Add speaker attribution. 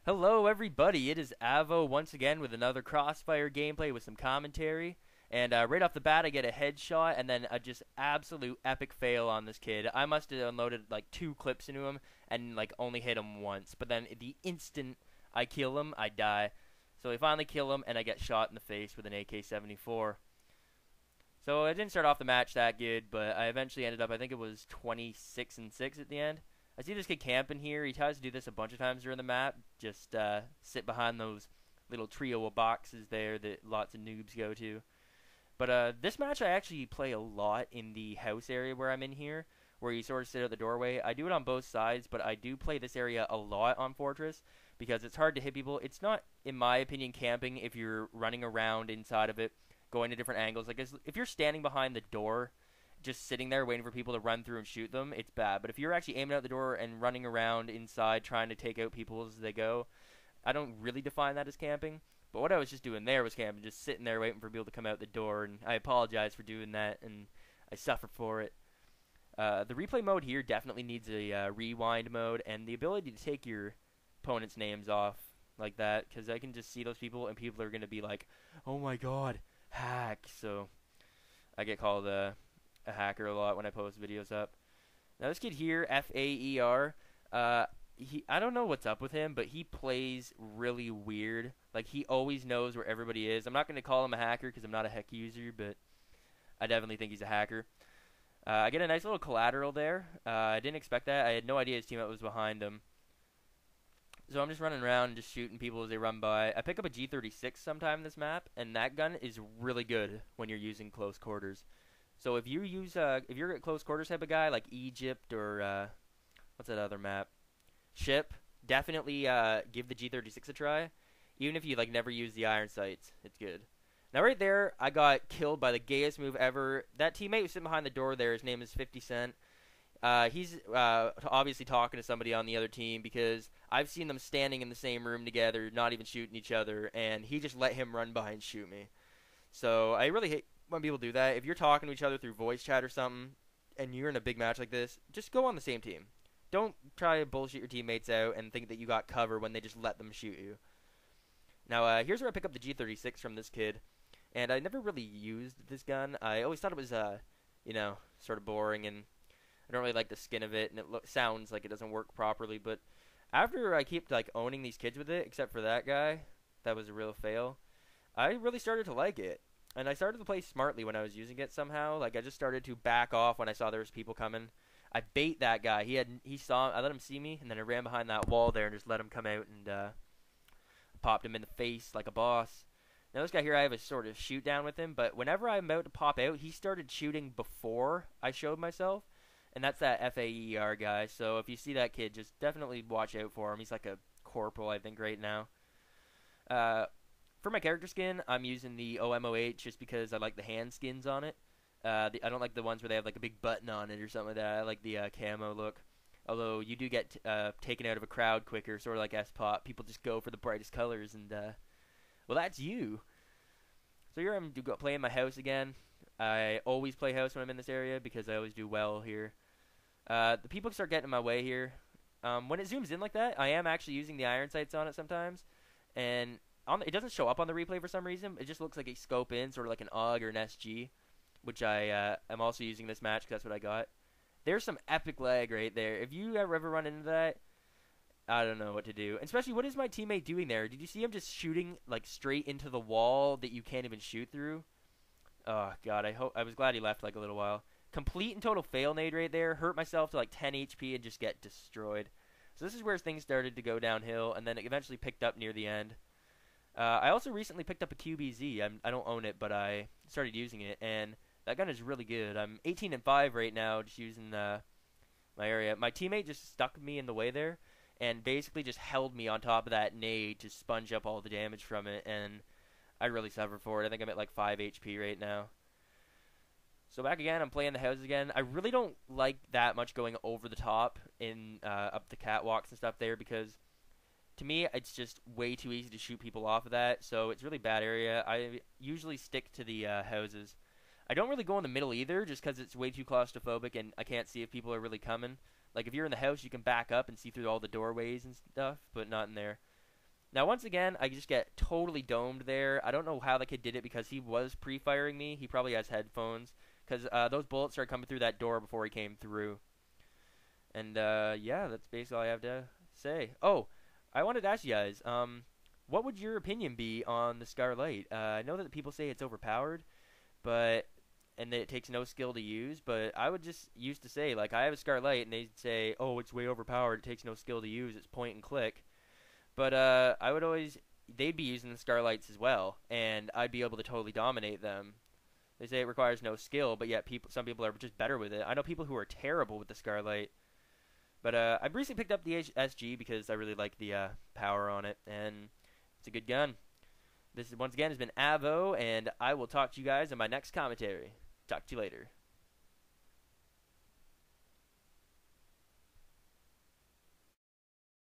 Speaker 1: Hello, everybody. It is Avo once again with another Crossfire gameplay with some commentary. And right off the bat, I get a headshot and then a just absolute epic fail on this kid. I must have unloaded like 2 clips into him and like only hit him once. But then the instant I kill him, I die. So I finally kill him and I get shot in the face with an AK-74. So I didn't start off the match that good, but I eventually ended up, I think it was 26-6 at the end. I see this kid camping here. He tries to do this a bunch of times during the map. Just sit behind those little trio of boxes there that lots of noobs go to. But this match I actually play a lot in the house area where I'm in here, where you sort of sit at the doorway. I do it on both sides, but I do play this area a lot on Fortress because it's hard to hit people. It's not, in my opinion, camping if you're running around inside of it, going to different angles. Like if you're standing behind the door just sitting there waiting for people to run through and shoot them, it's bad. But if you're actually aiming out the door and running around inside trying to take out people as they go, I don't really define that as camping. But what I was just doing there was camping, just sitting there waiting for people to come out the door, and I apologize for doing that, and I suffer for it. The replay mode here definitely needs a rewind mode, and the ability to take your opponent's names off like that, because I can just see those people, and people are going to be like, oh my god, hack. So I get called a hacker a lot when I post videos up. Now this kid here, Faer, I don't know what's up with him, but he plays really weird. Like he always knows where everybody is. I'm not going to call him a hacker because I'm not a heck user, but I definitely think he's a hacker. I get a nice little collateral there. I didn't expect that. I had no idea his teammate was behind him. So I'm just running around and just shooting people as they run by. I pick up a G36 sometime in this map, and that gun is really good when you're using close quarters. So if you use if you're a close quarters type of guy like Egypt or what's that other map? Ship, definitely give the G36 a try. Even if you like never use the iron sights, it's good. Now right there, I got killed by the gayest move ever. That teammate was sitting behind the door there. His name is 50 Cent. He's obviously talking to somebody on the other team because I've seen them standing in the same room together, not even shooting each other, and he just let him run by and shoot me. So I really hate when people do that. If you're talking to each other through voice chat or something, and you're in a big match like this, just go on the same team. Don't try to bullshit your teammates out and think that you got cover when they just let them shoot you. Now, here's where I pick up the G36 from this kid. And I never really used this gun. I always thought it was, sort of boring, and I don't really like the skin of it, and it sounds like it doesn't work properly. But after I kept, like, owning these kids with it, except for that guy, that was a real fail, I really started to like it. And I started to play smartly when I was using it somehow. Like, I just started to back off when I saw there was people coming. I bait that guy. I let him see me, and then I ran behind that wall there and just let him come out and popped him in the face like a boss. Now this guy here, I have a sort of shoot down with him, but whenever I'm about to pop out, he started shooting before I showed myself, and that's that Faer guy. So if you see that kid, just definitely watch out for him. He's like a corporal, I think, right now. For my character skin, I'm using the OMOH just because I like the hand skins on it. I don't like the ones where they have like a big button on it or something like that. I like the camo look. Although you do get taken out of a crowd quicker, sort of like S-Pop. People just go for the brightest colors, and well, that's you. So here I'm playing my house again. I always play house when I'm in this area because I always do well here. The people start getting in my way here. When it zooms in like that, I am actually using the iron sights on it sometimes, and it doesn't show up on the replay for some reason. It just looks like a scope in, sort of like an AUG or an SG, which I am also using this match because that's what I got. There's some epic lag right there. If you ever run into that, I don't know what to do. Especially, what is my teammate doing there? Did you see him just shooting like straight into the wall that you can't even shoot through? Oh god, I was glad he left like a little while. Complete and total fail nade right there. Hurt myself to like 10 HP and just get destroyed. So this is where things started to go downhill, and then it eventually picked up near the end. I also recently picked up a QBZ. I don't own it, but I started using it, and that gun is really good. I'm 18-5 right now, just using my area. My teammate just stuck me in the way there, and basically just held me on top of that nade to sponge up all the damage from it, and I really suffered for it. I think I'm at like 5 HP right now. So back again, I'm playing the house again. I really don't like that much going over the top in up the catwalks and stuff there because to me, it's just way too easy to shoot people off of that, so it's a really bad area. I usually stick to the houses. I don't really go in the middle either, just because it's way too claustrophobic and I can't see if people are really coming. Like, if you're in the house, you can back up and see through all the doorways and stuff, but not in there. Now, once again, I just get totally domed there. I don't know how the kid did it because he was pre-firing me. He probably has headphones because those bullets started coming through that door before he came through. And yeah, that's basically all I have to say. Oh, I wanted to ask you guys, what would your opinion be on the Scarlight? I know that people say it's overpowered, but and that it takes no skill to use. But I would just used to say like I have a Scarlight, and they'd say, oh, it's way overpowered. It takes no skill to use. It's point and click. But I would always they'd be using the Scarlights as well, and I'd be able to totally dominate them. They say it requires no skill, but yet some people are just better with it. I know people who are terrible with the Scarlight. But I've recently picked up the SG because I really like the power on it, and it's a good gun. This once again has been Avo, and I will talk to you guys in my next commentary. Talk to you later.